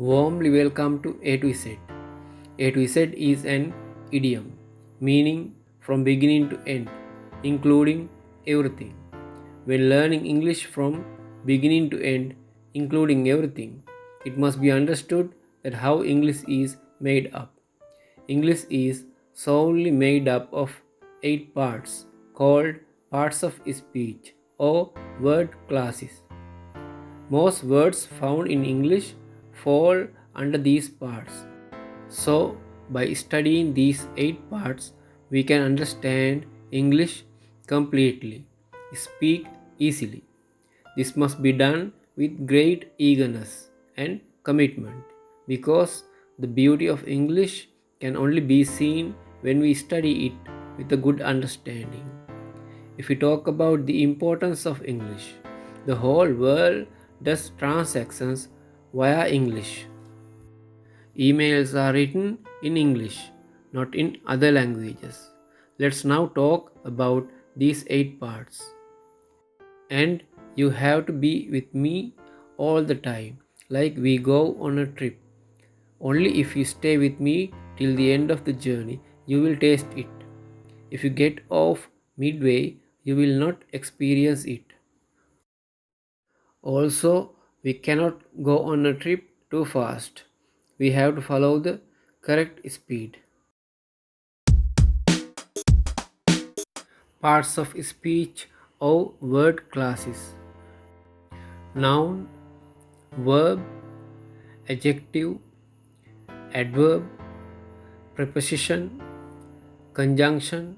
Warmly welcome to A to Z. A to Z is an idiom meaning from beginning to end, including everything. When learning English from beginning to end, including everything, it must be understood that how English is made up. English is solely made up of 8 parts called parts of speech or word classes. Most words found in English fall under these parts. So, by studying these 8 parts, we can understand English completely, speak easily. This must be done with great eagerness and commitment because the beauty of English can only be seen when we study it with a good understanding. If we talk about the importance of English, the whole world does transactions via English. Emails are written in English, not in other languages. Let's now talk about these 8 parts. And you have to be with me all the time, like we go on a trip. Only if you stay with me till the end of the journey, you will taste it. If you get off midway, you will not experience it. Also, we cannot go on a trip too fast. We have to follow the correct speed. Parts of speech or word classes: noun, verb, adjective, adverb, preposition, conjunction,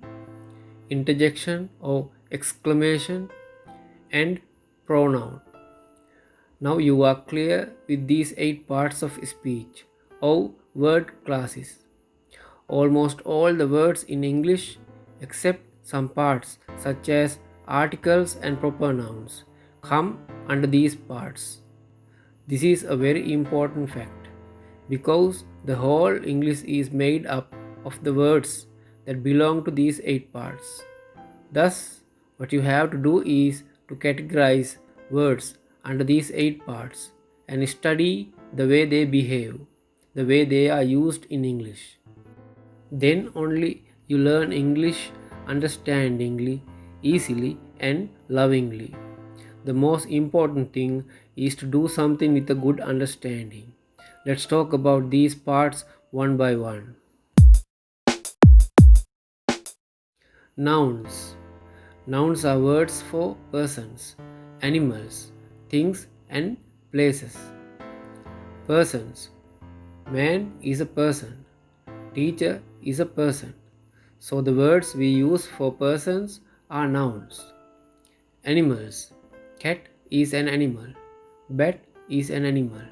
interjection or exclamation, and pronoun. Now you are clear with these 8 parts of speech or word classes. Almost all the words in English, except some parts such as articles and proper nouns, come under these parts. This is a very important fact because the whole English is made up of the words that belong to these 8 parts. Thus, what you have to do is to categorize words under these 8 parts and study the way they behave, the way they are used in English. Then only you learn English understandingly, easily, and lovingly. The most important thing is to do something with a good understanding. Let's talk about these parts one by one. Nouns. Nouns are words for persons, animals, things, and places. Persons. Man is a person. Teacher is a person. So the words we use for persons are nouns. Animals. Cat is an animal. Bat is an animal.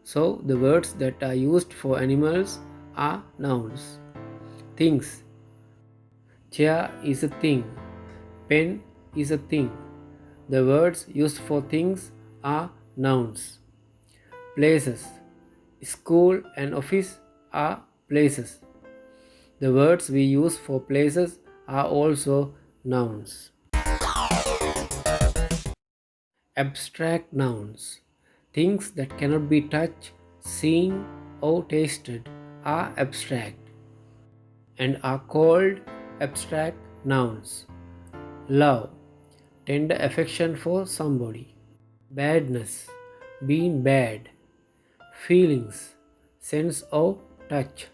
So the words that are used for animals are nouns. Things. Chair is a thing. Pen is a thing. The words used for things are nouns. Places. School and office are places. The words we use for places are also nouns. Abstract nouns. Things that cannot be touched, seen, or tasted are abstract and are called abstract nouns. Love, tender affection for somebody. Badness, being bad. Feelings, sense of touch.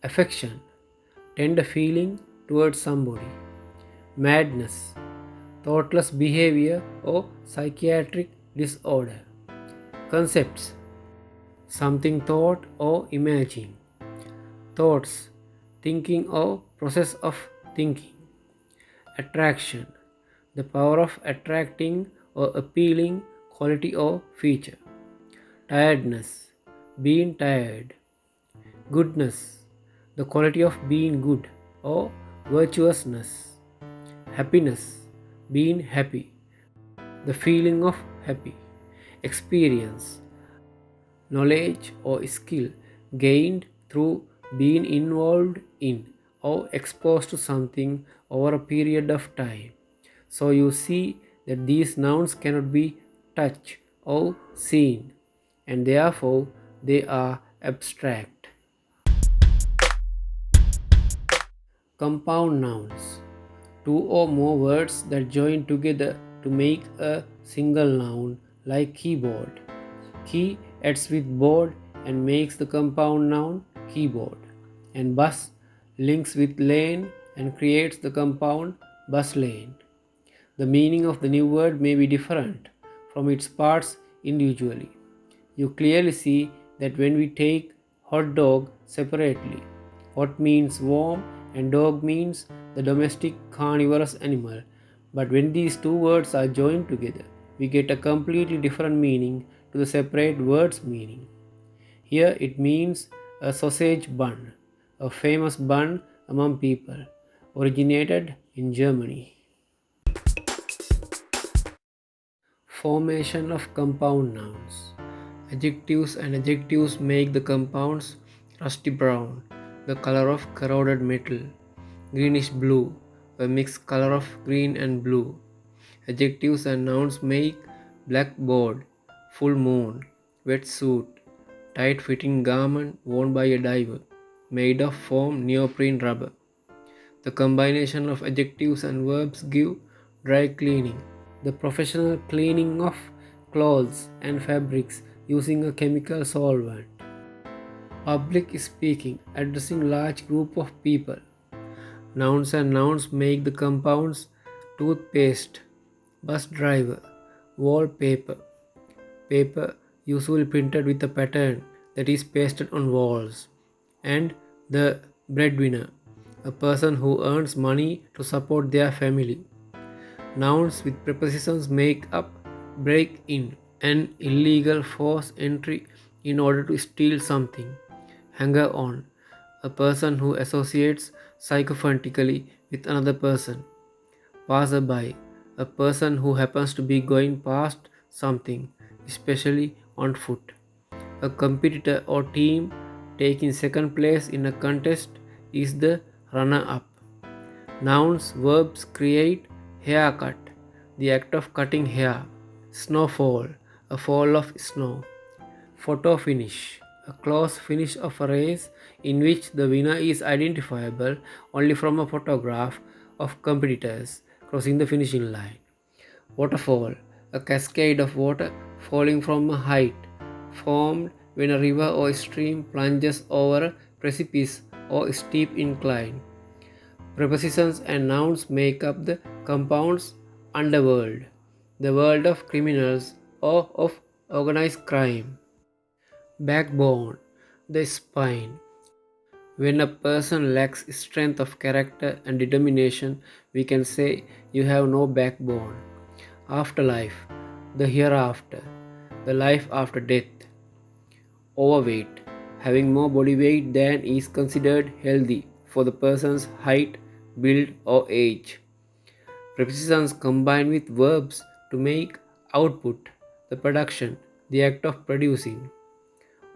Affection, tender feeling towards somebody. Madness, thoughtless behavior or psychiatric disorder. Concepts, something thought or imagine. Thoughts, thinking or process of thinking. Attraction, the power of attracting or appealing quality or feature. Tiredness, being tired. Goodness, the quality of being good or virtuousness. Happiness, being happy, the feeling of happy. Experience, knowledge or skill gained through being involved in or exposed to something over a period of time. So you see that these nouns cannot be touched or seen, and therefore they are abstract. Compound nouns. Two or more words that join together to make a single noun, like keyboard. Key adds with board and makes the compound noun keyboard. And bus links with lane and creates the compound bus lane. The meaning of the new word may be different from its parts individually. You clearly see that when we take hot dog separately, hot means warm and dog means the domestic carnivorous animal. But when these two words are joined together, we get a completely different meaning to the separate word's meaning. Here it means a sausage bun, a famous bun among people, originated in Germany. Formation of compound nouns. Adjectives and adjectives make the compounds rusty brown, the color of corroded metal, greenish blue, a mixed color of green and blue. Adjectives and nouns make blackboard, full moon, wetsuit, tight fitting garment worn by a diver, made of foam neoprene rubber. The combination of adjectives and verbs give dry cleaning, the professional cleaning of clothes and fabrics using a chemical solvent. Public speaking, addressing large group of people. Nouns and nouns make the compounds toothpaste, bus driver, wallpaper, paper usually printed with a pattern that is pasted on walls, and the breadwinner, a person who earns money to support their family. Nouns with prepositions make up break in, an illegal forced entry in order to steal something. Hanger on, a person who associates psychophantically with another person. Passerby, a person who happens to be going past something, especially on foot. A competitor or team taking second place in a contest is the runner up. Nouns, verbs create haircut, the act of cutting hair. Snowfall, a fall of snow. Photo finish, a close finish of a race in which the winner is identifiable only from a photograph of competitors crossing the finishing line. Waterfall, a cascade of water falling from a height, formed when a river or stream plunges over a precipice or steep incline. Prepositions and nouns make up the compounds underworld, the world of criminals or of organized crime. Backbone, the spine. When a person lacks strength of character and determination, we can say you have no backbone. Afterlife, the hereafter, the life after death. Overweight, having more body weight than is considered healthy for the person's height, build, or age. Prepositions combine with verbs to make output, the production, the act of producing.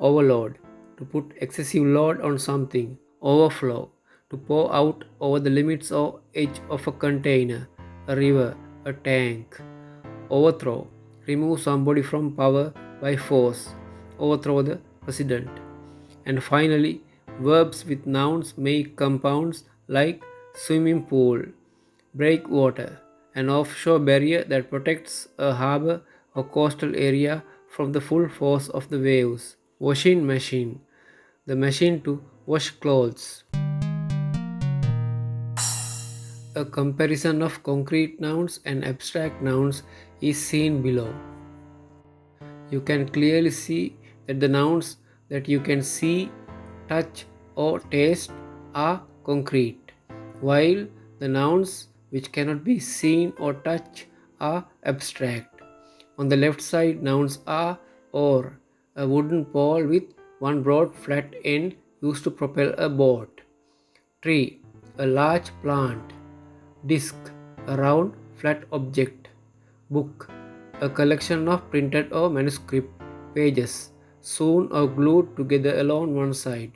Overload, to put excessive load on something. Overflow, to pour out over the limits or edge of a container, a river, a tank. Overthrow, remove somebody from power by force. Overthrow the president. And finally, verbs with nouns make compounds like swimming pool, breakwater, an offshore barrier that protects a harbor or coastal area from the full force of the waves. Washing machine, the machine to wash clothes. A comparison of concrete nouns and abstract nouns is seen below. You can clearly see that the nouns that you can see, touch, or taste are concrete, while the nouns which cannot be seen or touched are abstract. On the left side, nouns are oar, a wooden pole with one broad flat end used to propel a boat. Tree, a large plant. Disc, a round flat object. Book, a collection of printed or manuscript pages, sewn or glued together along one side.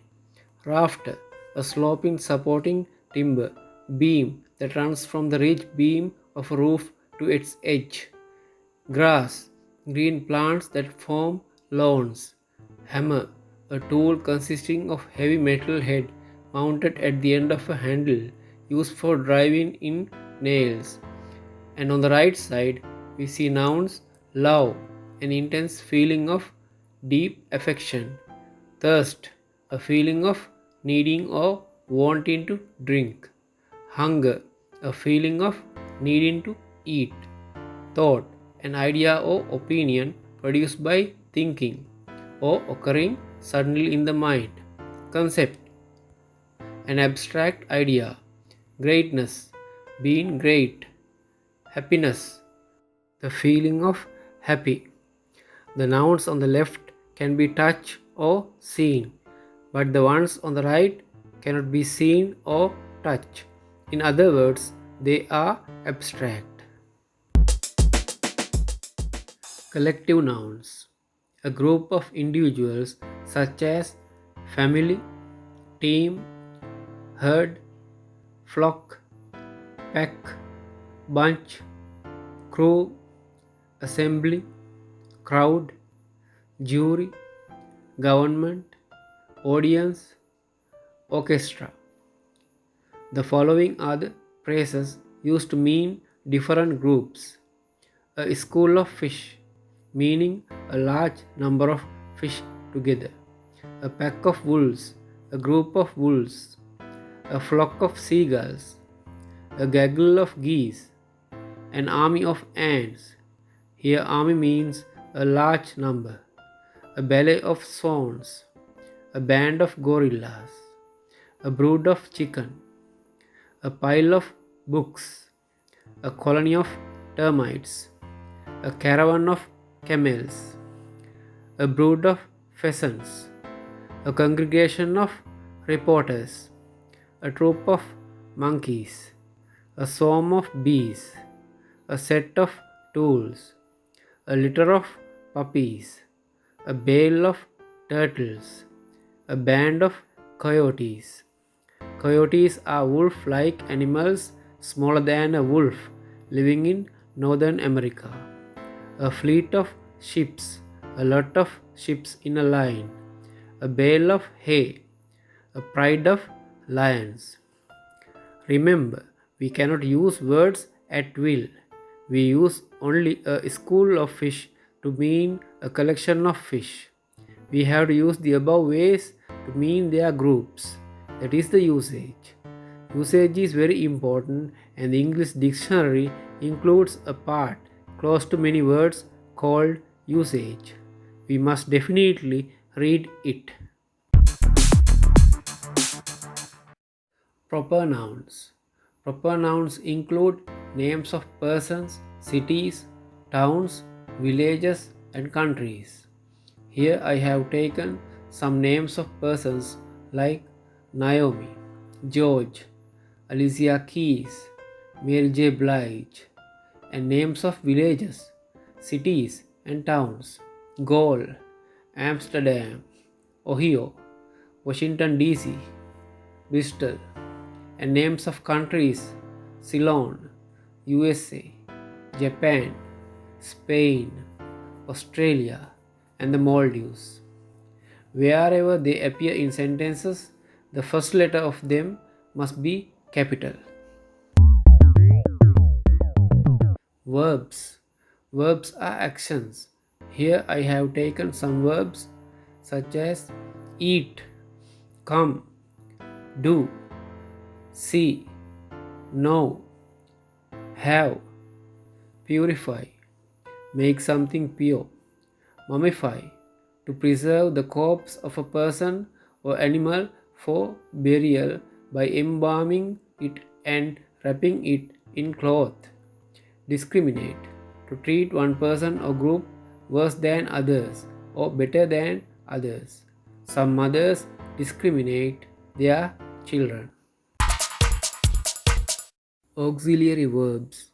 Rafter, a sloping supporting timber beam that runs from the ridge beam of a roof to its edge. Grass, green plants that form lawns. Hammer, a tool consisting of heavy metal head mounted at the end of a handle used for driving in nails. And on the right side, we see nouns love, an intense feeling of deep affection; thirst, a feeling of needing or wanting to drink; hunger, a feeling of needing to eat; thought, an idea or opinion produced by thinking or occurring suddenly in the mind; concept, an abstract idea; greatness, being great; happiness, the feeling of happy. The nouns on the left can be touched or seen, but the ones on the right cannot be seen or touched. In other words, they are abstract. Collective nouns, a group of individuals such as family, team, herd, flock, pack, bunch, crew, assembly, crowd, jury, government, audience, orchestra. The following are the phrases used to mean different groups. A school of fish, meaning a large number of fish together; a pack of wolves, a group of wolves; a flock of seagulls; a gaggle of geese; an army of ants. Here, army means a large number; a ballet of swans; a band of gorillas; a brood of chicken; a pile of books; a colony of termites; a caravan of camels; a brood of pheasants; a congregation of reporters; a troop of monkeys; a swarm of bees; a set of tools; a litter of puppies; a bale of turtles; a band of coyotes. Coyotes are wolf-like animals, smaller than a wolf, living in Northern America. A fleet of ships, a lot of ships in a line; a bale of hay; a pride of lions. Remember, we cannot use words at will. We use only a school of fish to mean a collection of fish. We have to use the above ways to mean their groups. That is the usage. Usage is very important, and the English dictionary includes a part close to many words called usage. We must definitely read it. Proper nouns. Proper nouns include names of persons, cities, towns, villages, and countries. Here I have taken some names of persons like Naomi, George, Alicia Keys, Mary J. Blige, and names of villages, cities, and towns: Gaul, Amsterdam, Ohio, Washington DC, Bristol, and names of countries: Ceylon, USA, Japan, Spain, Australia, and the Maldives. Wherever they appear in sentences, the first letter of them must be capital. Verbs. Verbs are actions. Here I have taken some verbs such as eat, come, do, see, know, have, purify, make something pure, mummify, to preserve the corpse of a person or animal for burial by embalming it and wrapping it in cloth. Discriminate, to treat one person or group worse than others or better than others. Some mothers discriminate their children. Auxiliary verbs.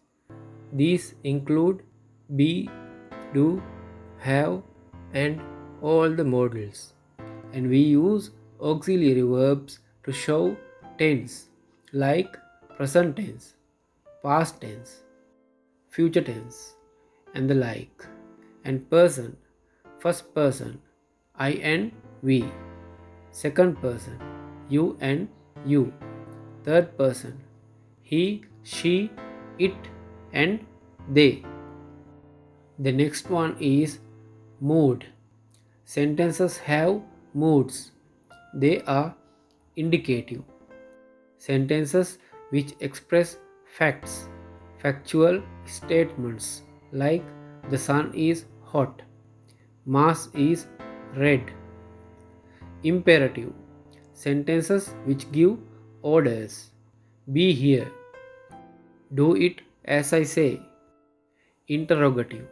These include be, do, have, and all the modals. And we use auxiliary verbs to show tense, like present tense, past tense, future tense, and the like. And person, first person, I and we. Second person, you and you. Third person, he, she, it, and they. The next one is mood. Sentences have moods. They are indicative. Sentences which express facts, factual statements like the sun is hot, Mars is red. Imperative. Sentences which give orders. Be here. Do it as I say. Interrogative.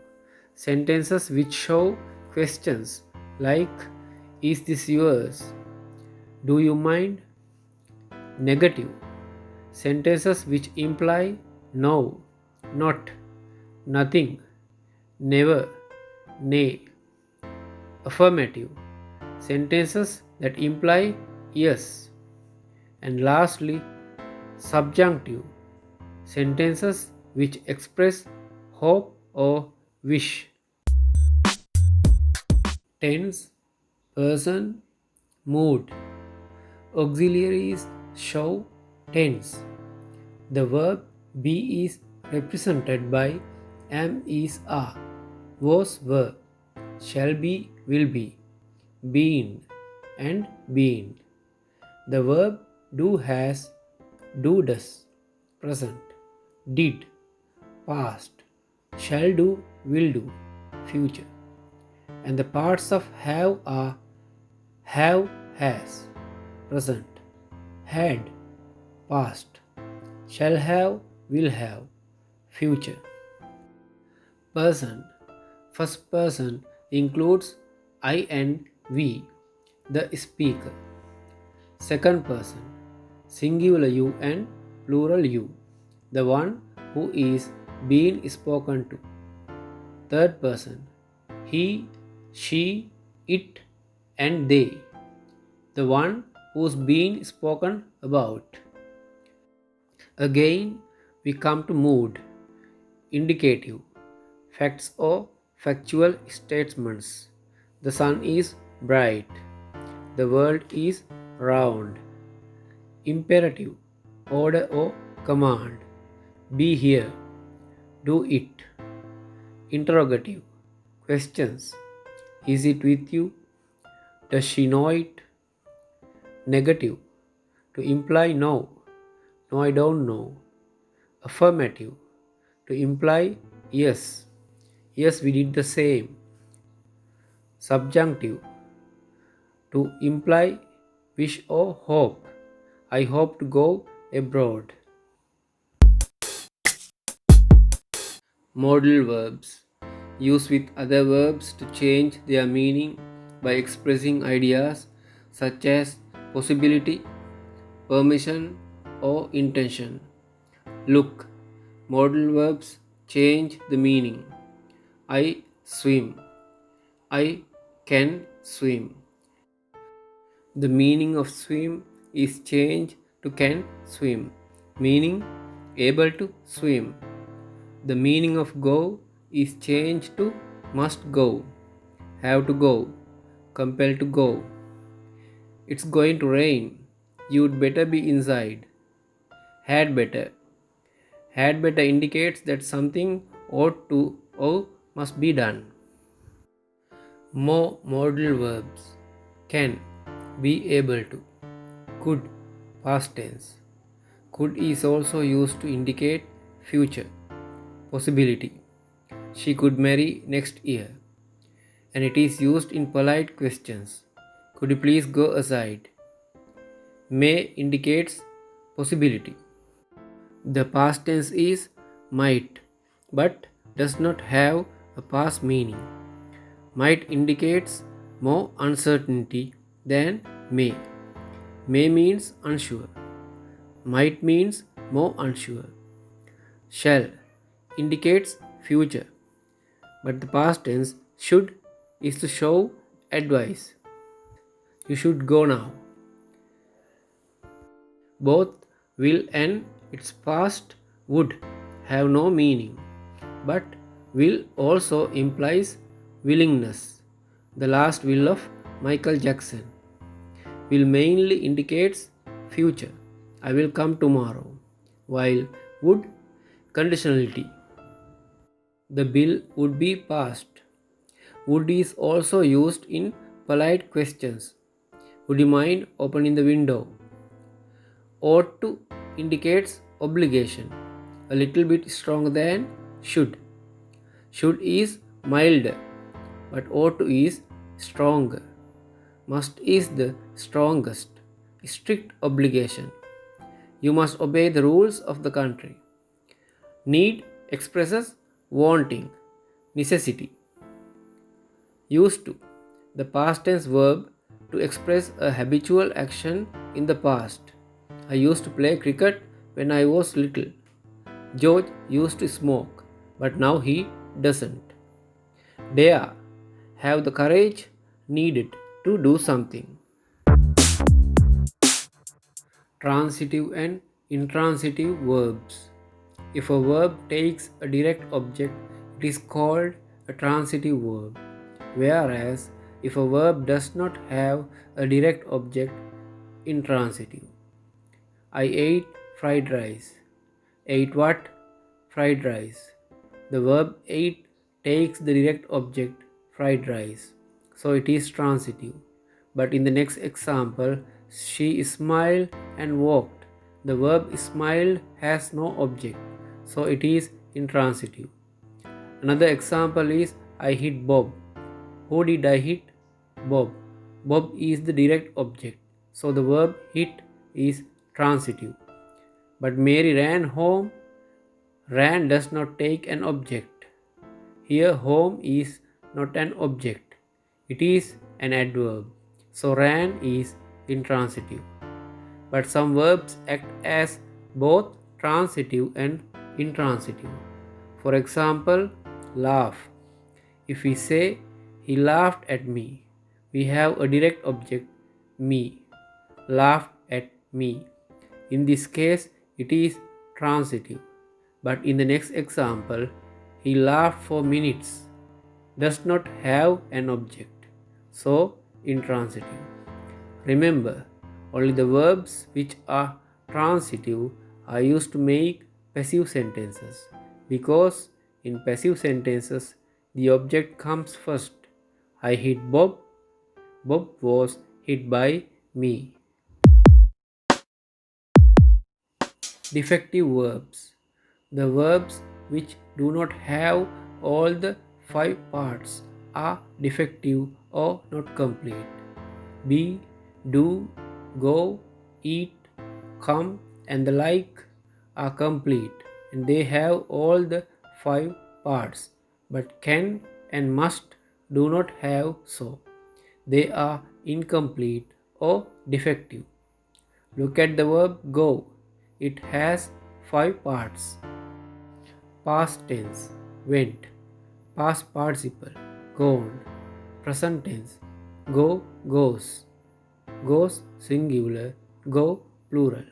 Sentences which show questions like is this yours? Do you mind? Negative. Sentences which imply no, not, nothing, never, nay. Affirmative. Sentences that imply yes. And lastly, subjunctive. Sentences which express hope or wish. Tense, person, mood. Auxiliaries show tense. The verb be is represented by am is are, was were, shall be will be, been and been. The verb do has, do does, present, did, past, shall do, will do, future. And the parts of have are have, has, present, had, past, shall have, will have, future. Person. First person includes I and we, the speaker. Second person, singular you and plural you, the one who is being spoken to. Third person, he, she, it, and they, the one who's being spoken about. Again, we come to mood, indicative, facts or factual statements. The sun is bright. The world is round. Imperative, order or command. Be here. Do it. Interrogative, questions. Is it with you? Does she know it? Negative, to imply no. No, I don't know. Affirmative, to imply yes. Yes, we did the same. Subjunctive, to imply wish or hope. I hope to go abroad. Modal verbs, used with other verbs to change their meaning by expressing ideas such as possibility, permission, or intention. Look, modal verbs change the meaning. I swim. I can swim. The meaning of swim is changed to can swim, meaning able to swim. The meaning of go is changed to must go, have to go, compelled to go. It's going to rain. You'd better be inside. Had better. Had better indicates that something ought to or must be done. More modal verbs. Can, be able to. Could, past tense. Could is also used to indicate future, possibility. She could marry next year. And it is used in polite questions. Could you please go aside? May indicates possibility. The past tense is might, but does not have a past meaning. Might indicates more uncertainty than may. May means unsure. Might means more unsure. Shall indicates future, but the past tense should is to show advice. You should go now. Both will and its past would have no meaning, but will also implies willingness. The last will of Michael Jackson. will mainly indicates future. I will come tomorrow. While would conditionality. The bill would be passed. Would is also used in polite questions. Would you mind opening the window? Ought to indicates obligation, a little bit stronger than should. Should is milder, but ought to is stronger. Must is the strongest. Strict obligation. You must obey the rules of the country. Need expresses wanting, necessity. Used to, the past tense verb to express a habitual action in the past. I used to play cricket when I was little. George used to smoke, but now he doesn't. Dare, have the courage needed to do something. Transitive and intransitive verbs. If a verb takes a direct object, it is called a transitive verb. Whereas, if a verb does not have a direct object, intransitive. I ate fried rice. Ate what? Fried rice. The verb ate takes the direct object, fried rice. So it is transitive. But in the next example, she smiled and walked. The verb smiled has no object. So it is intransitive. Another example is I hit Bob. Who did I hit? Bob. Bob is the direct object. So the verb hit is transitive. But Mary ran home. Ran does not take an object. Here home is not an object. It is an adverb. So ran is intransitive. But some verbs act as both transitive and intransitive. For example, laugh. If we say he laughed at me, we have a direct object, me. Laughed at me. In this case, it is transitive. But in the next example, he laughed for minutes, does not have an object. So, intransitive. Remember, only the verbs which are transitive are used to make passive sentences, because in passive sentences the object comes first. I hit Bob. Bob was hit by me. Defective verbs. The verbs which do not have all the 5 parts are defective or not complete. Be, do, go, eat, come, and the like are complete, and they have all the 5 parts, but can and must do not have so. They are incomplete or defective. Look at the verb go. It has 5 parts. Past tense, went. Past participle, gone. Present tense, go, goes. Goes singular, go plural.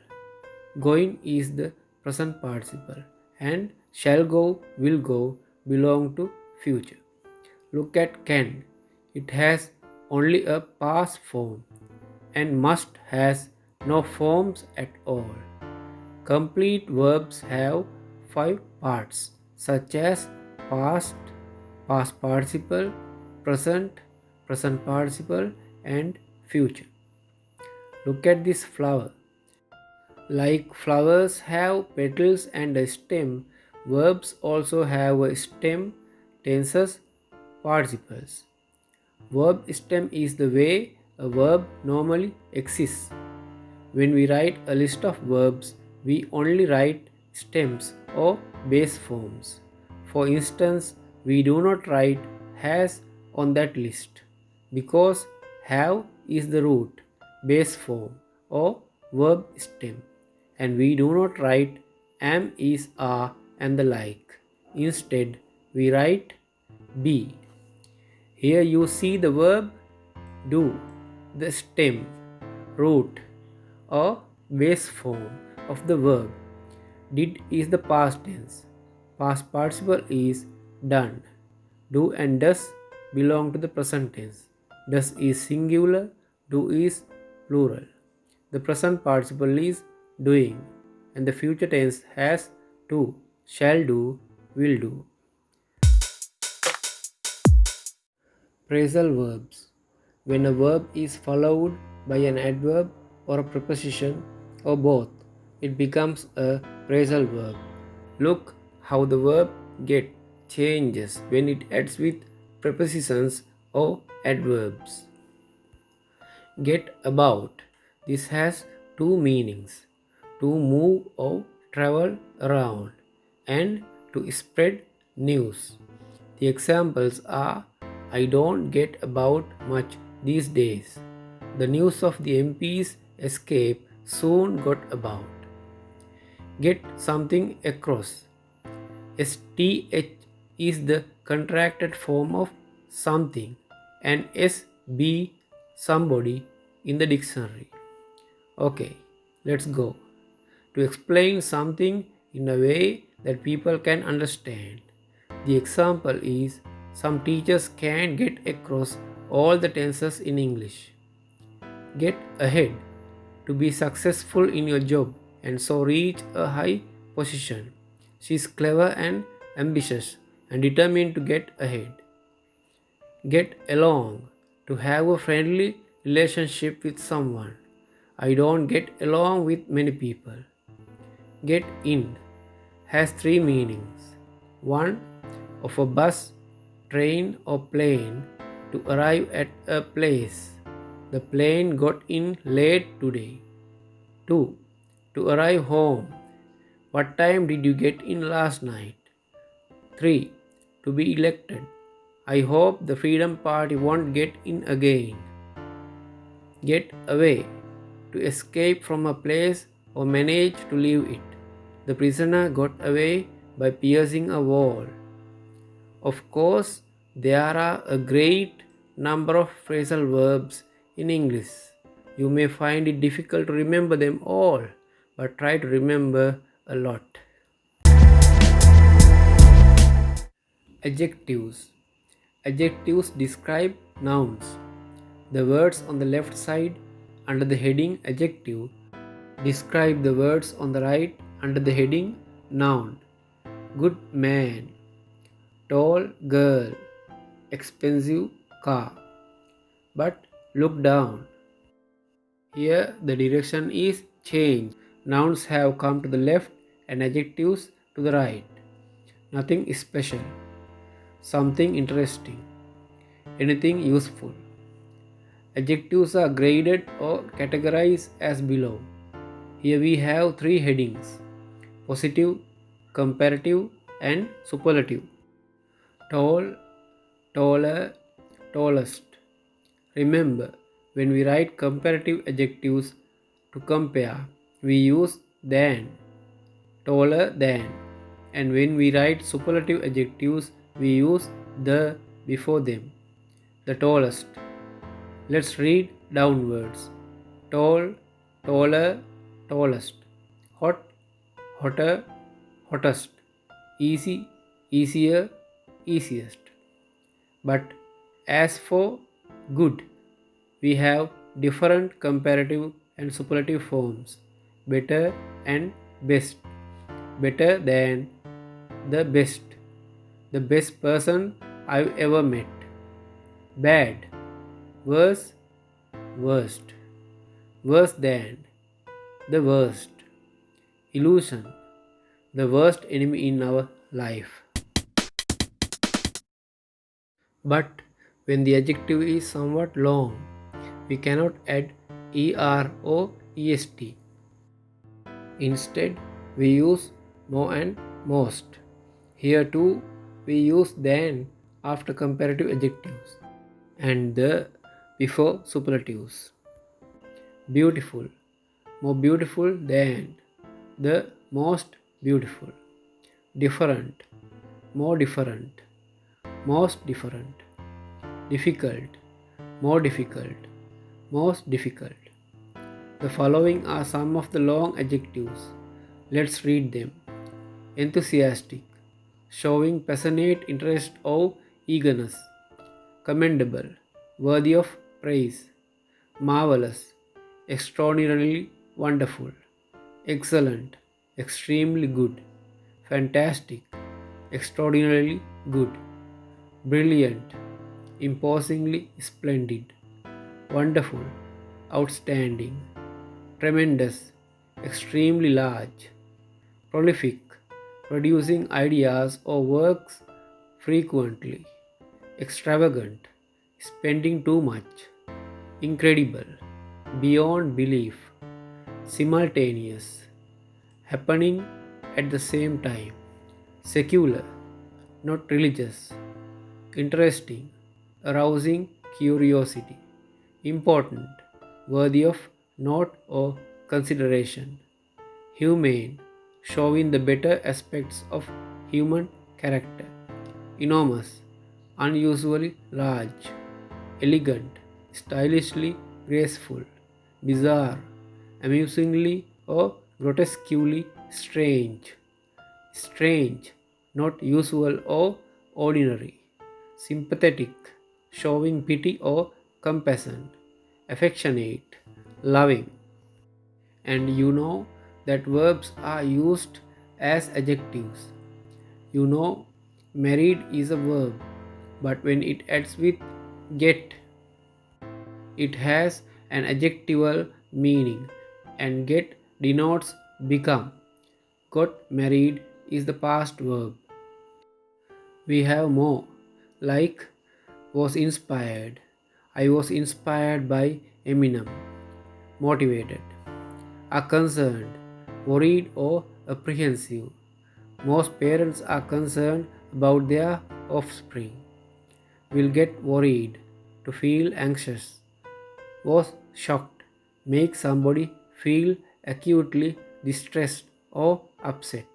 Going is the present participle, and shall go, will go belong to future. Look at can. It has only a past form, and must has no forms at all. Complete verbs have 5 parts, such as past, past participle, present, present participle, and future. Look at this flower. Like flowers have petals and a stem, verbs also have a stem, tenses, participles. Verb stem is the way a verb normally exists. When we write a list of verbs, we only write stems or base forms. For instance, we do not write has on that list because have is the root, base form, or verb stem, and we do not write am, is, are, and the like. Instead, we write be. Here you see the verb do, the stem, root, or base form of the verb. Did is the past tense. Past participle is done. Do and does belong to the present tense. Does is singular, do is plural. The present participle is doing, and the future tense has to, shall do, will do. Phrasal verbs. When a verb is followed by an adverb or a preposition or both, it becomes a phrasal verb. Look how the verb get changes when it adds with prepositions or adverbs. Get about. This has two meanings: to move or travel around, and to spread news. The examples are: I don't get about much these days. The news of the MP's escape soon got about. Get something across. STH is the contracted form of something, and SB somebody in the dictionary. Okay, let's go. To explain something in a way that people can understand. The example is: some teachers can get across all the tenses in English. Get ahead. To be successful in your job and so reach a high position. She is clever and ambitious and determined to get ahead. Get along. To have a friendly relationship with someone. I don't get along with many people. Get in has three meanings. One, of a bus, train, or plane to arrive at a place. The plane got in late today. 2. To arrive home. What time did you get in last night? 3. To be elected. I hope the Freedom Party won't get in again. Get away. To escape from a place or manage to leave it. The prisoner got away by piercing a wall. Of course, there are a great number of phrasal verbs in English. You may find it difficult to remember them all, but try to remember a lot. Adjectives. Adjectives describe nouns. The words on the left side under the heading adjective describe the words on the right under the heading noun. Good man, tall girl, expensive car. But look down. Here the direction is changed. Nouns have come to the left and adjectives to the right. Nothing special. Something interesting. Anything useful. Adjectives are graded or categorized as below. Here we have three headings: positive, comparative, and superlative. Tall, taller, tallest. Remember, when we write comparative adjectives to compare, we use than, taller than, and when we write superlative adjectives, we use the before them. The tallest. Let's read downwards. Tall, taller, tallest. Hot, hotter, hottest. Easy, easier, easiest. But as for good, we have different comparative and superlative forms: better and best, better than, the best person I've ever met, bad, worse, worst, worse than, the worst, illusion, the worst enemy in our life. But when the adjective is somewhat long, we cannot add er or est. Instead, we use more and most. Here too, we use than after comparative adjectives and the before superlatives. Beautiful, more beautiful than, the most beautiful. Different, more different, most different. Difficult, more difficult, most difficult. The following are some of the long adjectives. Let's read them. Enthusiastic, showing passionate interest or eagerness. Commendable, worthy of praise. Marvelous, extraordinarily wonderful, excellent, extremely good, fantastic, extraordinarily good, brilliant, imposingly splendid, wonderful, outstanding, tremendous, extremely large, prolific, producing ideas or works frequently, extravagant, spending too much, incredible, beyond belief, simultaneous, happening at the same time, secular, not religious, interesting, arousing curiosity, important, worthy of note or consideration, humane, showing the better aspects of human character, enormous, unusually large, elegant, stylishly graceful, bizarre, amusingly or grotesquely strange, strange, not usual or ordinary, sympathetic, showing pity or compassion, affectionate, loving. And you know that verbs are used as adjectives. You know, married is a verb, but when it adds with get, it has an adjectival meaning, and get denotes become. Got married is the past verb. We have more, like was inspired. I was inspired by Eminem. Motivated. Are concerned, worried, or apprehensive. Most parents are concerned about their offspring. Will get worried, to feel anxious. Was shocked, make somebody feel acutely distressed or upset.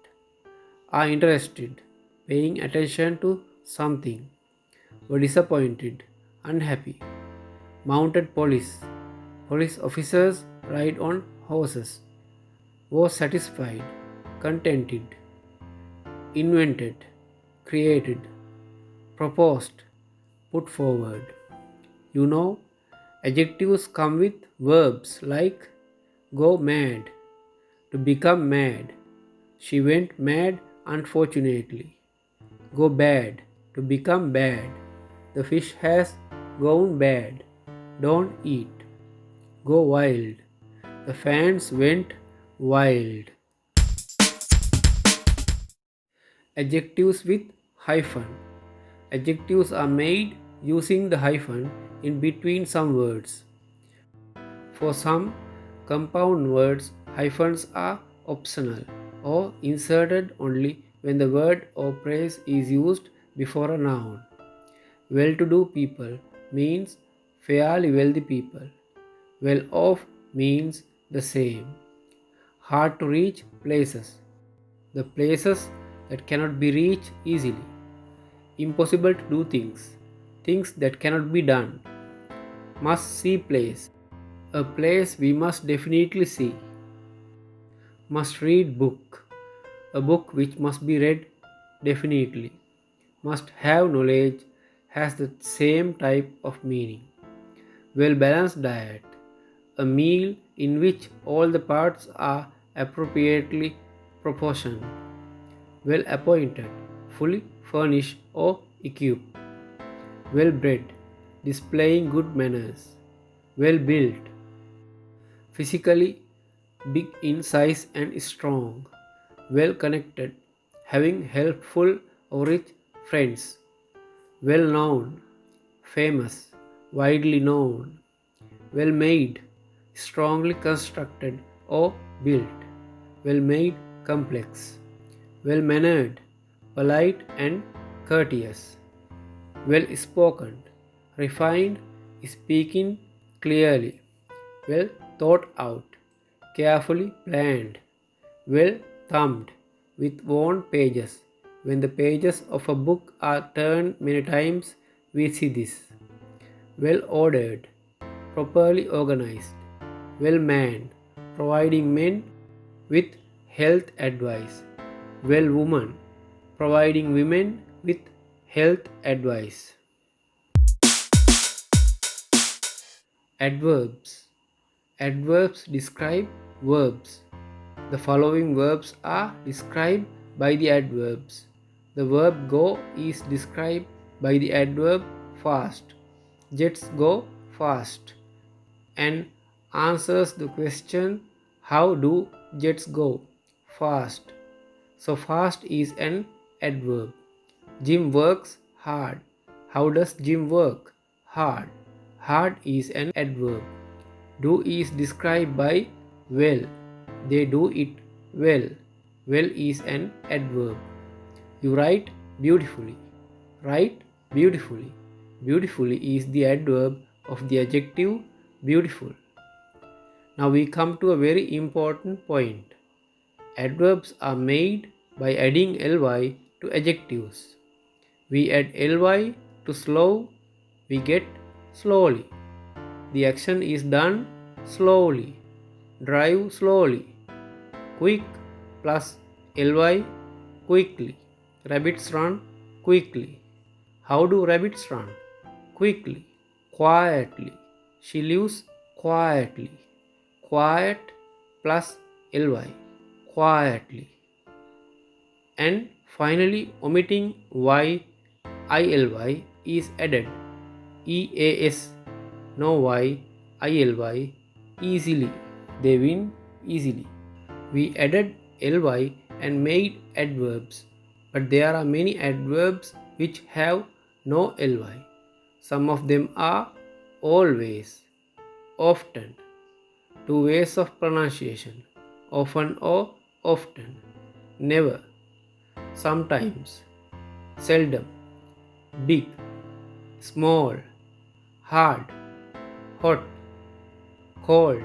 Are interested, paying attention to something. Were disappointed, unhappy. Mounted police. Police officers ride on horses. Was satisfied, contented. Invented, created, proposed, put forward. You know, adjectives come with verbs like go mad, to become mad. She went mad unfortunately. Go bad, to become bad. The fish has gone bad. Don't eat. Go wild. The fans went wild. Adjectives with hyphen. Adjectives are made using the hyphen in between some words. For some compound words, hyphens are optional or inserted only when the word or phrase is used before a noun. Well-to-do people means fairly wealthy people. Well-off means the same. Hard to reach places. The places that cannot be reached easily. Impossible to do things. Things that cannot be done. Must see place. A place we must definitely see. Must read book. A book which must be read definitely. Must have knowledge has the same type of meaning. Well balanced diet. A meal in which all the parts are appropriately proportioned. Well appointed, fully furnished or equipped. Well bred, displaying good manners. Well built, physically big in size and strong. Well connected, having helpful or rich friends. Well known, famous, widely known. Well made, strongly constructed or built. Well made, complex. Well mannered, polite and courteous. Well spoken, refined, speaking clearly. Well thought out, carefully planned. Well thumbed, with worn pages. When the pages of a book are turned many times, we see this. Well ordered, properly organized. Well manned, providing men with health advice. Well woman, providing women with health advice. Adverbs. Adverbs describe verbs. The following verbs are described by the adverbs. The verb go is described by the adverb fast. Jets go fast and answers the question, how do jets go? Fast. So fast is an adverb. Jim works hard. How does Jim work? Hard. Hard is an adverb. Do is described by well. They do it well. Well is an adverb. You write beautifully. Write beautifully. Beautifully is the adverb of the adjective beautiful. Now we come to a very important point. Adverbs are made by adding ly to adjectives. We add ly to slow, we get slowly. The action is done slowly. Drive slowly. Quick plus ly, quickly. Rabbits run quickly. How do rabbits run? Quickly. Quietly. She lives quietly. Quiet plus ly, quietly. And finally, omitting y, ily is added. EAS, no y, ily, easily. They win easily. We added ly and made adverbs, but there are many adverbs which have no ly. Some of them are always, often. Two ways of pronunciation, often or often, never, sometimes, seldom, big, small, hard, hot, cold,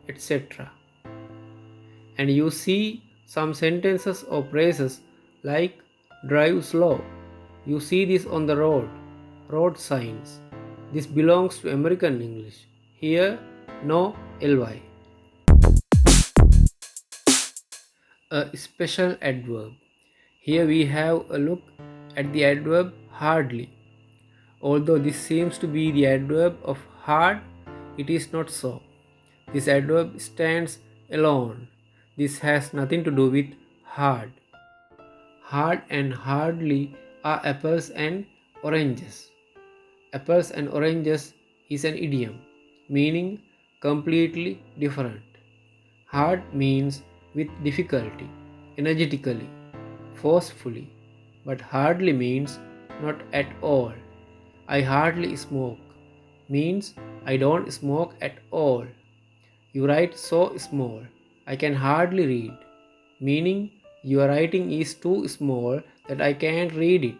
etc. And you see some sentences or phrases like drive slow. You see this on the road signs. This belongs to American English. Here, no ly. A special adverb. Here we have a look at the adverb hardly. Although this seems to be the adverb of hard, it is not so. This adverb stands alone. This has nothing to do with hard. Hard and hardly are apples and oranges. Apples and oranges is an idiom, meaning completely different. Hard means with difficulty, energetically, forcefully, but hardly means not at all. I hardly smoke means I don't smoke at all. You write so small, I can hardly read, meaning your writing is too small that I can't read it.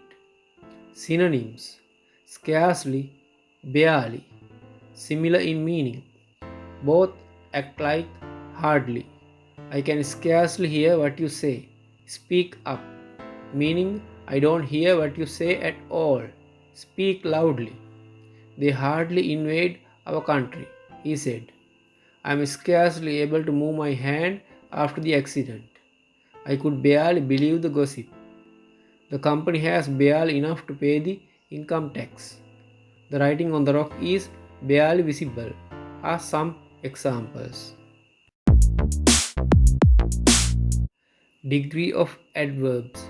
Synonyms: scarcely, barely, similar in meaning. Both act like hardly. I can scarcely hear what you say. Speak up, meaning I don't hear what you say at all. Speak loudly. They hardly invade our country, he said. I am scarcely able to move my hand after the accident. I could barely believe the gossip. The company has barely enough to pay the income tax. The writing on the rock is barely visible, are some examples. Degree of adverbs.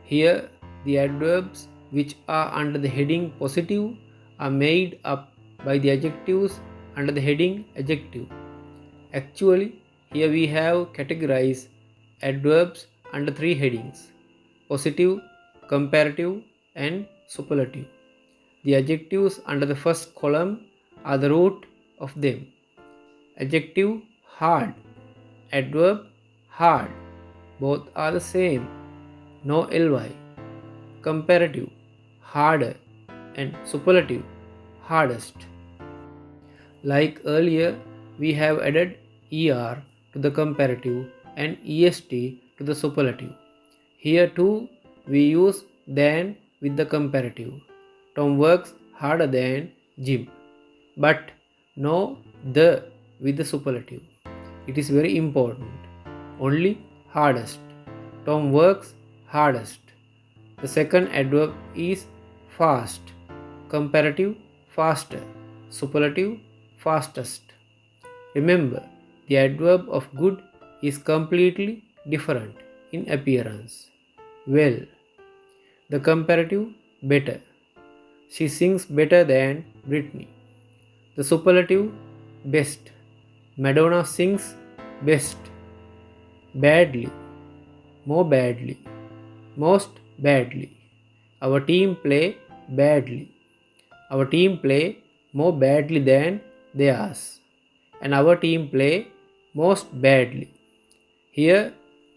Here, the adverbs which are under the heading positive are made up by the adjectives under the heading adjective. Actually, here we have categorized adverbs under three headings: positive, comparative, and superlative. The adjectives under the first column are the root of them. Adjective hard, adverb hard, both are the same, no ly. Comparative harder and superlative hardest. Like earlier, we have added er to the comparative and est to the superlative. Here too, we use than with the comparative. Tom works harder than Jim, but no the with the superlative. It is very important. Only hardest. Tom works hardest. The second adverb is fast. Comparative faster. Superlative fastest. Remember, the adverb of good is completely different in appearance. Well. The comparative, better. She sings better than Britney. The superlative, best. Madonna sings best. Badly. More badly. Most badly. Our team play badly. Our team play more badly than theirs. And our team play most badly. Here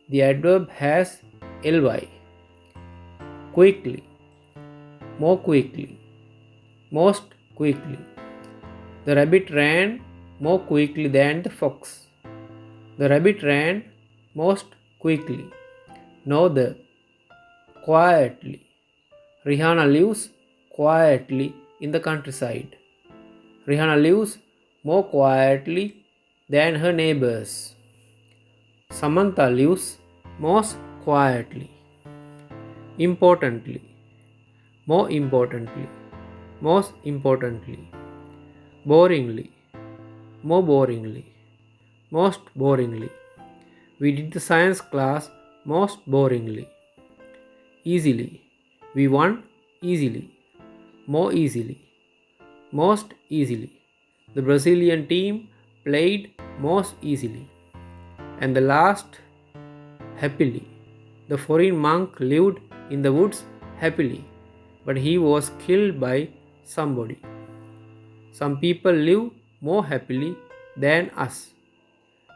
the adverb has ly. Quickly. More quickly. Most quickly. The rabbit ran more quickly than the fox. The rabbit ran most quickly. No, the quietly. Rihanna lives quietly in the countryside. Rihanna lives more quietly than her neighbors. Samantha lives most quietly. Importantly. More importantly. Most importantly. Boringly. More boringly. Most boringly. We did the science class most boringly. Easily. We won easily. More easily. Most easily. The Brazilian team played most easily. And the last, happily. The foreign monk lived in the woods happily, but he was killed by somebody. Some people live more happily than us.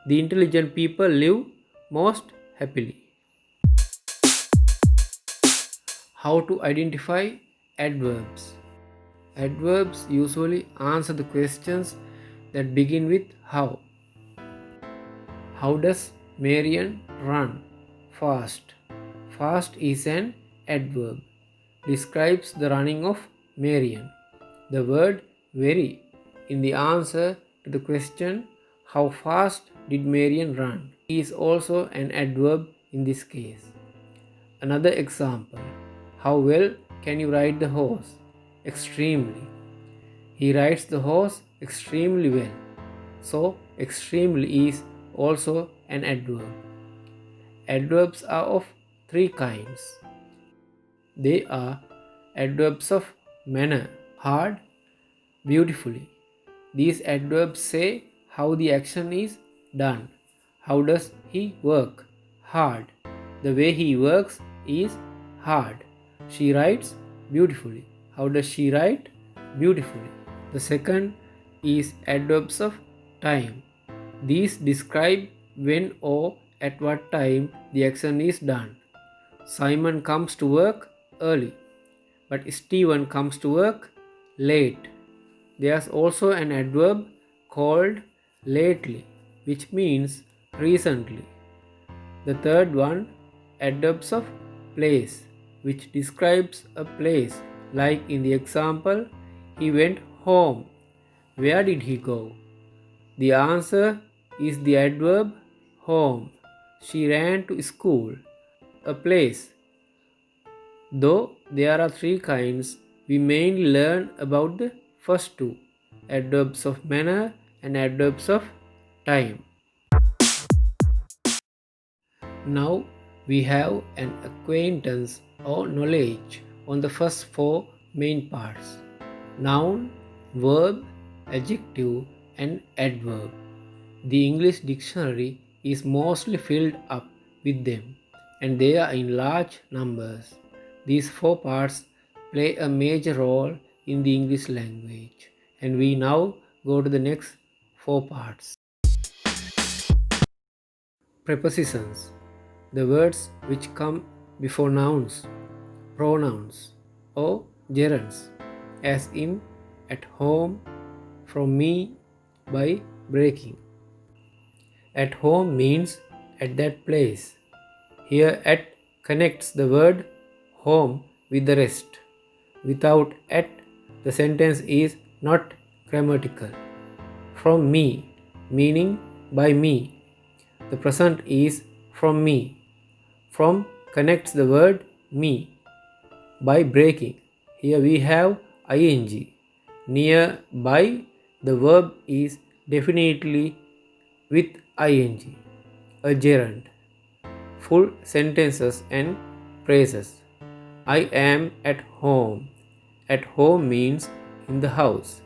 The intelligent people live most happily. How to identify adverbs? Adverbs usually answer the questions that begin with how. How does Marian run? Fast. Fast is an adverb. Describes the running of Marian. The word very in the answer to the question how fast did Marian run is also an adverb in this case. Another example. How well can you ride the horse? Extremely. He rides the horse extremely well. So extremely is also an adverb. Adverbs are of three kinds. They are adverbs of manner, hard, beautifully. These adverbs say how the action is done. How does he work? Hard. The way he works is hard. She writes beautifully. How does she write? Beautifully. The second is adverbs of time. These describe when or at what time the action is done. Simon comes to work early, but Stephen comes to work late. There's also an adverb called lately, which means recently. The third one, adverbs of place, which describes a place, like in the example, he went home. Where did he go? The answer is the adverb home. She ran to school. A place. Though there are three kinds, we mainly learn about the first two, adverbs of manner and adverbs of time. Now we have an acquaintance or knowledge on the first four main parts: noun, verb, adjective, and adverb. The English dictionary is mostly filled up with them, and they are in large numbers. These four parts play a major role in the English language, and we now go to the next four parts. Prepositions. The words which come before nouns, pronouns, or gerunds, as in at home, from me, by breaking. At home means at that place. Here at connects the word home with the rest. Without at, the sentence is not grammatical. From me, meaning by me. The present is from me. From connects the word me. By breaking, here we have ing. Near by, the verb is definitely with ing, a gerund, full sentences and phrases. I am at home. At home means in the house.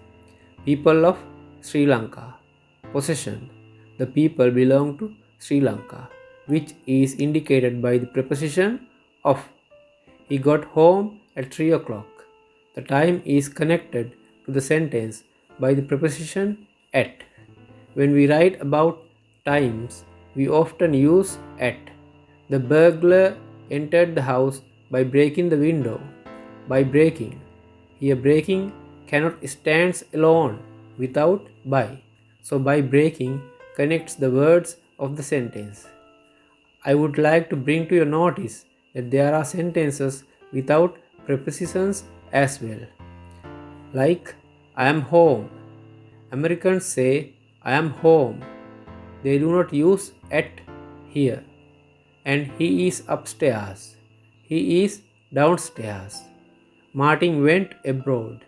People of Sri Lanka. Possession. The people belong to Sri Lanka, which is indicated by the preposition of. He got home at 3 o'clock. The time is connected to the sentence by the preposition at. When we write about times, we often use at. The burglar entered the house by breaking the window. By breaking. Here, breaking cannot stand alone without by. So, by breaking connects the words of the sentence. I would like to bring to your notice that there are sentences without prepositions as well. Like, I am home. Americans say, I am home. They do not use at here. And he is upstairs. He is downstairs. Martin went abroad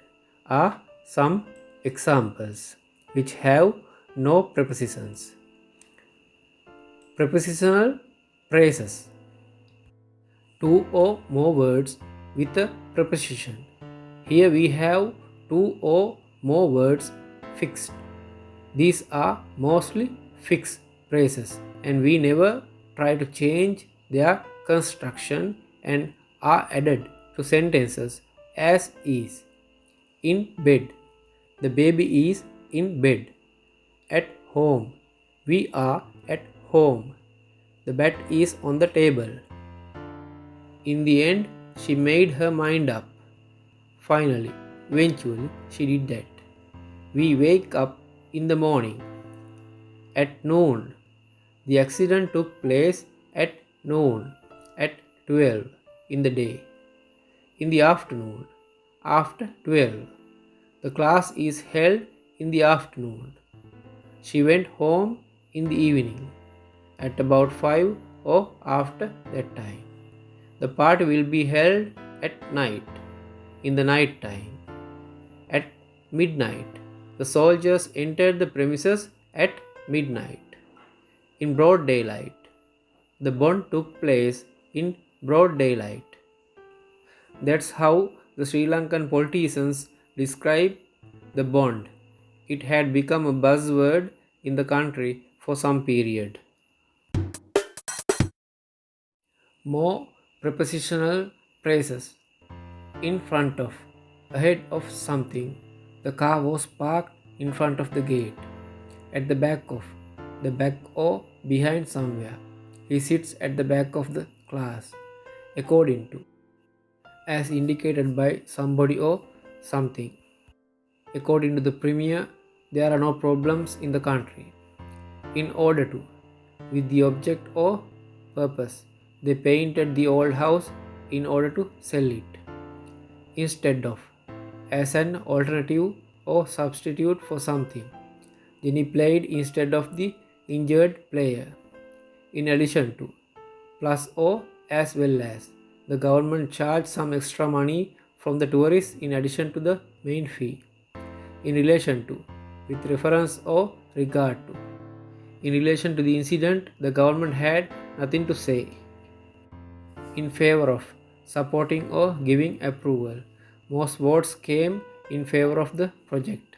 are some examples which have no prepositions. Prepositional phrases. Two or more words with a preposition. Here we have two or more words fixed. These are mostly fixed phrases and we never try to change their construction and are added to sentences as is. In bed. The baby is in bed. At home. We are at home. The bat is on the table. In the end, she made her mind up. Finally, eventually, she did that. We wake up in the morning. At noon. The accident took place at noon. At 12 in the day. In the afternoon. After 12. The class is held in the afternoon. She went home in the evening. At about 5 or after that time. The party will be held at night, in the night time. At midnight, the soldiers entered the premises at midnight. In broad daylight, the bond took place in broad daylight. That's how the Sri Lankan politicians describe the bond. It had become a buzzword in the country for some period. More prepositional phrases. In front of, ahead of something. The car was parked in front of the gate. At the back of, the back or behind somewhere. He sits at the back of the class. According to, as indicated by somebody or something. According to the premier, there are no problems in the country. In order to, with the object or purpose. They painted the old house in order to sell it. Instead of, as an alternative or substitute for something. Jenny played instead of the injured player. In addition to, plus or as well as. The government charged some extra money from the tourists in addition to the main fee. In relation to, with reference or regard to. In relation to the incident, the government had nothing to say. In favor of, supporting or giving approval. Most votes came in favor of the project.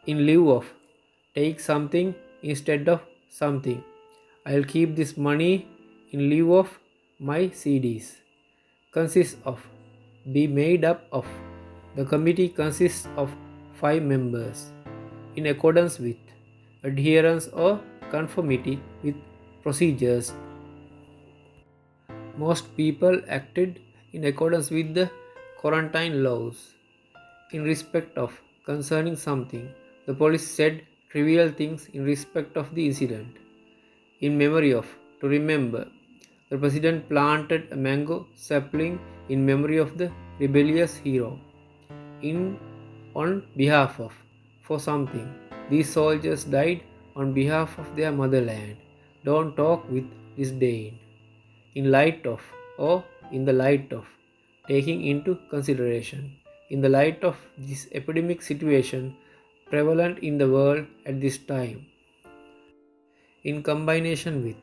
In lieu of, take something instead of something. I'll keep this money in lieu of my CDs. Consists of, be made up of. The committee consists of 5 members. In accordance with, adherence or conformity with procedures. Most people acted in accordance with the quarantine laws. In respect of, concerning something, the police said trivial things in respect of the incident. In memory of, to remember, the president planted a mango sapling in memory of the rebellious hero. In, on behalf of, for something, these soldiers died on behalf of their motherland. Don't talk with disdain. In light of, or in the light of, taking into consideration. In the light of this epidemic situation prevalent in the world at this time. in combination with.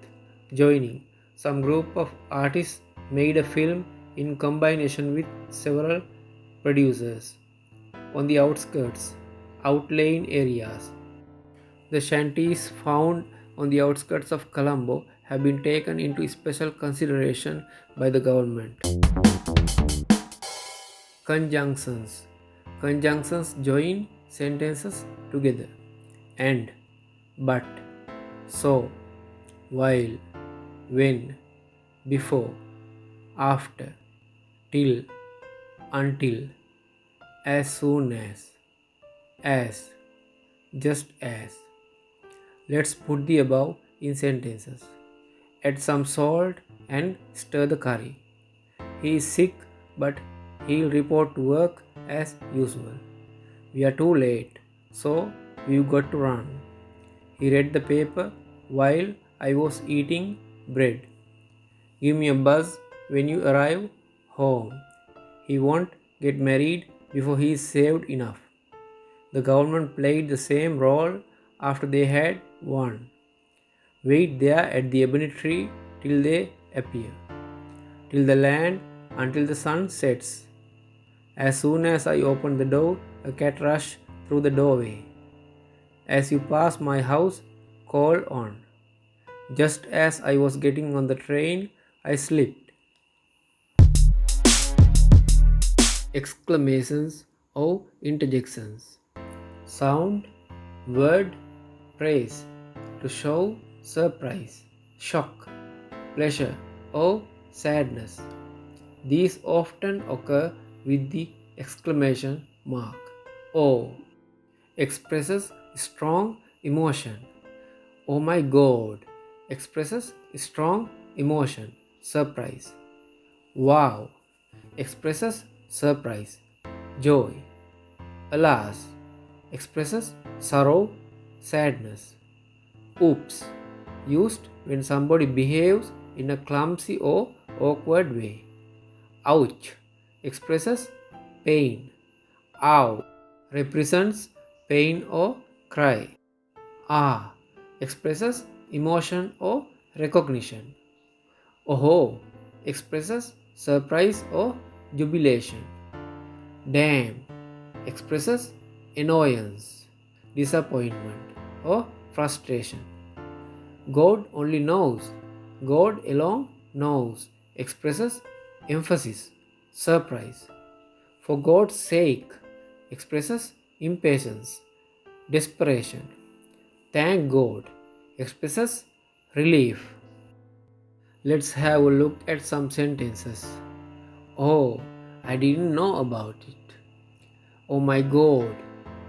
Joining. Some group of artists made a film in combination with several producers. On the outskirts, outlying areas. The shanties found on the outskirts of Colombo have been taken into special consideration by the government. Conjunctions. Conjunctions join sentences together. And, but, so, while, when, before, after, till, until, as soon as, just as. Let's put the above in sentences. Add some salt and stir the curry. He is sick, but he'll report to work as usual. We are too late, so we've got to run. He read the paper while I was eating bread. Give me a buzz when you arrive home. He won't get married before he is saved enough. The government played the same role after they had won. Wait there at the ebony tree till they appear. Till the land until the sun sets. As soon as I open the door, a cat rushed through the doorway. As you pass my house, call on. Just as I was getting on the train, I slipped. Exclamations or interjections. Sound, word, praise. To show surprise, shock, pleasure, or sadness. These often occur with the exclamation mark. O expresses strong emotion. Oh my God expresses strong emotion, surprise. Wow expresses surprise, joy. Alas expresses sorrow, sadness. Oops used when somebody behaves in a clumsy or awkward way. Ouch expresses pain. Ow represents pain or cry. Ah expresses emotion or recognition. Oho expresses surprise or jubilation. Damn expresses annoyance, disappointment, or frustration. God only knows. God alone knows expresses emphasis, surprise. For God's sake expresses impatience, desperation. Thank God expresses relief. Let's have a look at some sentences. Oh, I didn't know about it. Oh my God,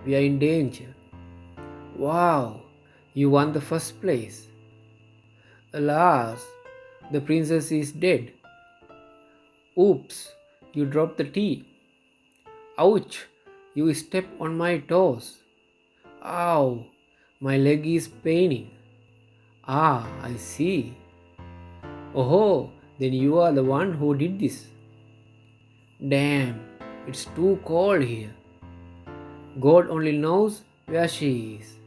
we are in danger. Wow, you won the first place. Alas, the princess is dead. Oops, you dropped the tea. Ouch, you stepped on my toes. Ow, my leg is paining. Ah, I see. Oh, then you are the one who did this. Damn, it's too cold here. God only knows where she is.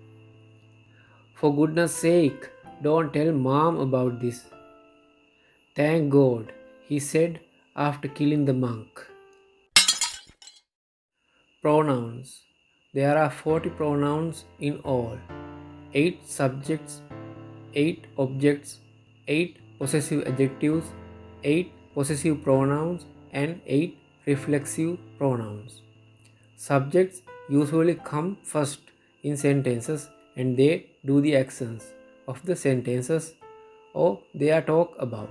For goodness sake, don't tell mom about this. Thank God, he said after killing the monk. Pronouns. There are 40 pronouns in all. 8 subjects, 8 objects, 8 possessive adjectives, 8 possessive pronouns, and 8 reflexive pronouns. Subjects usually come first in sentences and they do the actions of the sentences or they are talked about.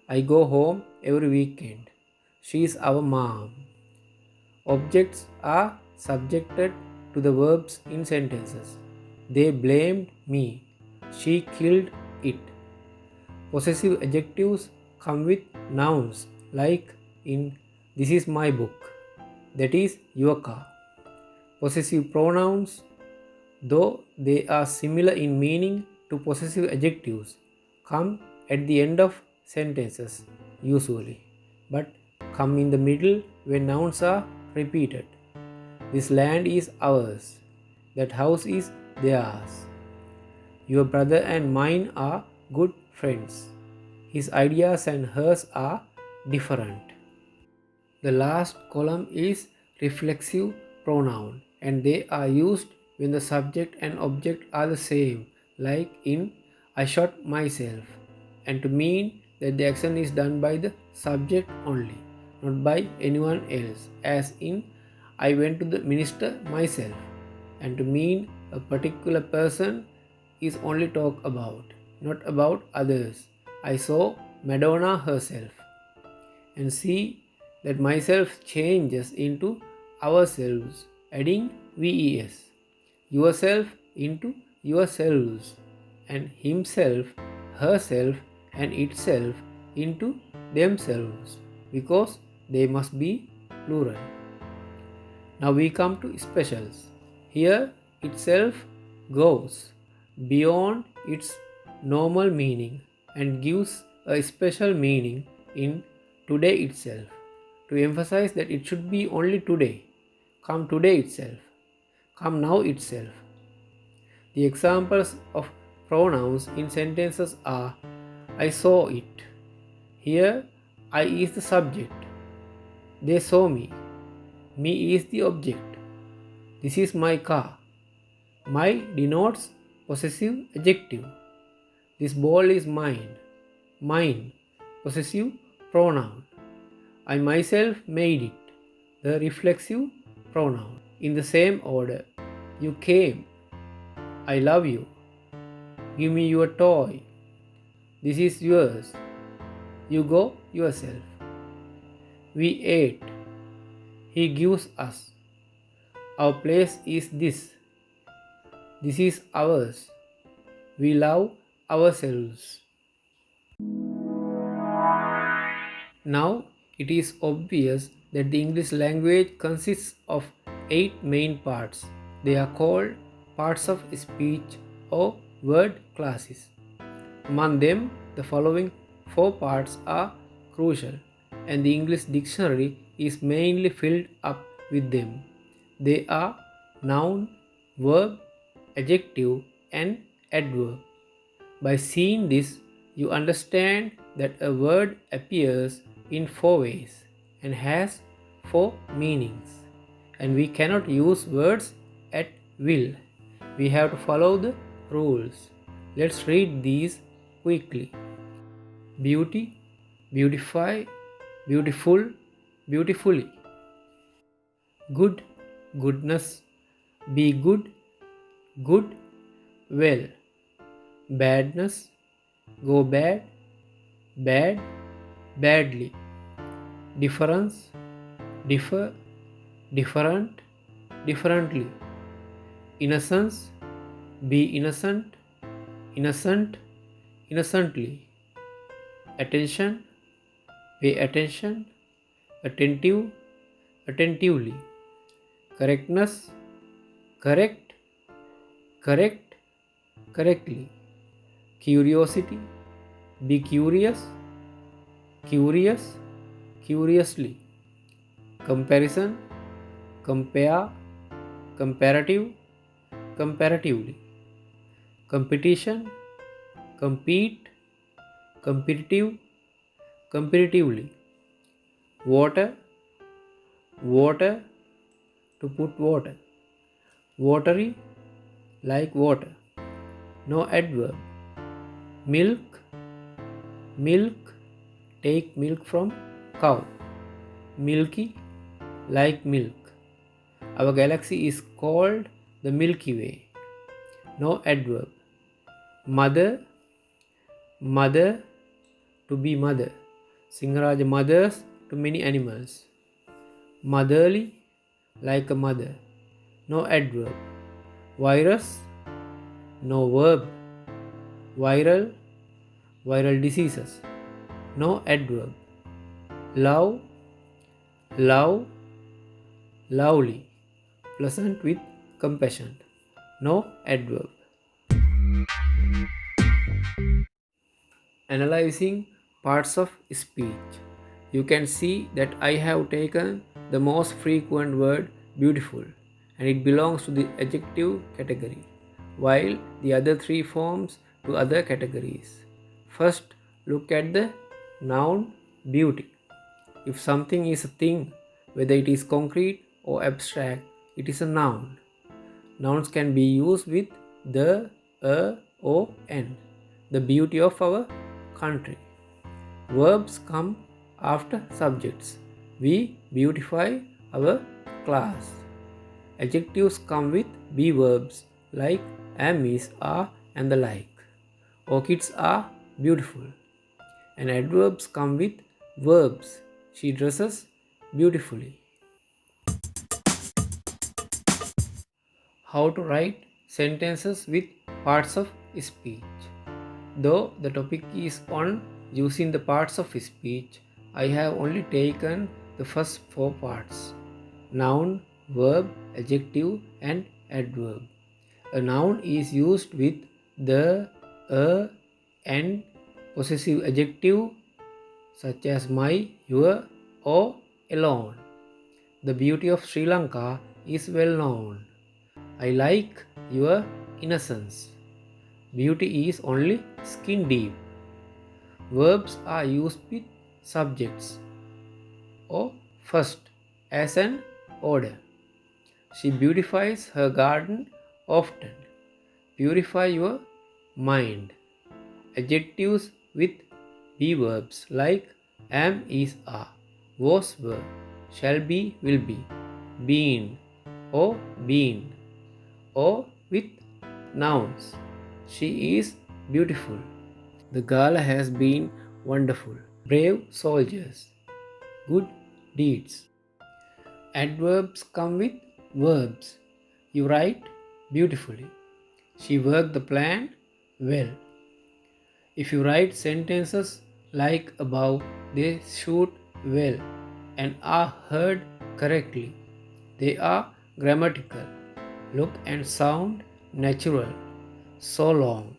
I go home every weekend. She is our mom. Objects are subjected to the verbs in sentences. They blamed me. She killed it. Possessive adjectives come with nouns like in this is my book. That is your car. Possessive pronouns, though they are similar in meaning to possessive adjectives, come at the end of sentences usually, but come in the middle when nouns are repeated. This land is ours. That house is theirs. Your brother and mine are good friends. His ideas and hers are different. The last column is reflexive pronoun and they are used when the subject and object are the same, like in I shot myself, and to mean that the action is done by the subject only, not by anyone else, as in I went to the minister myself, and to mean a particular person is only talked about, not about others. I saw Madonna herself, and see that myself changes into ourselves, adding VES, yourself into yourselves, and himself, herself, and itself into themselves, because they must be plural. Now we come to specials. Here itself goes beyond its normal meaning and gives a special meaning in today itself to emphasize that it should be only today. Come today itself. Come now itself. The examples of pronouns in sentences are I saw it. Here I is the subject. They saw me. Me is the object. This is my car. My denotes possessive adjective. This ball is mine. Mine, possessive pronoun. I myself made it, the reflexive pronoun. In the same order, you came. I love you. Give me your toy. This is yours. You go yourself. We ate. He gives us. Our place is this. This is ours. We love ourselves. Now it is obvious that the English language consists of 8 main parts. They are called parts of speech or word classes. Among them, the following 4 parts are crucial, and the English dictionary is mainly filled up with them. They are noun, verb, adjective, and adverb. By seeing this, you understand that a word appears in 4 ways and has 4 meanings. And we cannot use words at will. We have to follow the rules. Let's read these quickly. Beauty, beautify, beautiful, beautifully. Good, goodness, be good, good, well. Badness, go bad, bad, badly. Difference, differ, different, differently. Innocence, be innocent, innocent, innocently. Attention, pay attention, attentive, attentively. Correctness, correct, correct, correctly. Curiosity, be curious, curious, curiously. Comparison, compare, comparative, comparatively. Competition, compete, competitive, competitively. Water, water, to put water. Watery, like water. No adverb. Milk, milk, take milk from cow. Milky, like milk. Our galaxy is called the Milky Way. No adverb. Mother, mother, to be mother. Singaraja mothers to many animals. Motherly, like a mother. No adverb. Virus, no verb. Viral, viral diseases. No adverb. Love, love, lovely, pleasant with compassion. No adverb. Analyzing parts of speech. You can see that I have taken the most frequent word beautiful and it belongs to the adjective category. while the other three forms to other categories. First, look at the noun beauty. If something is a thing, whether it is concrete or abstract, it is a noun. Nouns can be used with the, a, or, and. The beauty of our country. Verbs come after subjects. We beautify our class. Adjectives come with be verbs like am, is, are, and the like. Orchids are beautiful. And adverbs come with verbs. She dresses beautifully. How to write sentences with parts of speech. Though the topic is on using the parts of speech, I have only taken the first four parts: noun, verb, adjective, and adverb. A noun is used with the, a, and possessive adjective such as my, your, or alone. The beauty of Sri Lanka is well known. I like your innocence. Beauty is only skin deep. Verbs are used with subjects or first as an order. She beautifies her garden often. Purify your mind. Adjectives with be verbs like am, is, are, was, were, shall be, will be, been, or been, or with nouns. She is beautiful. The gala has been wonderful. Brave soldiers. Good deeds. Adverbs come with verbs. You write beautifully. She worked the plan well. If you write sentences like above, they shoot well and are heard correctly. They are grammatical. Look and sound natural. So long.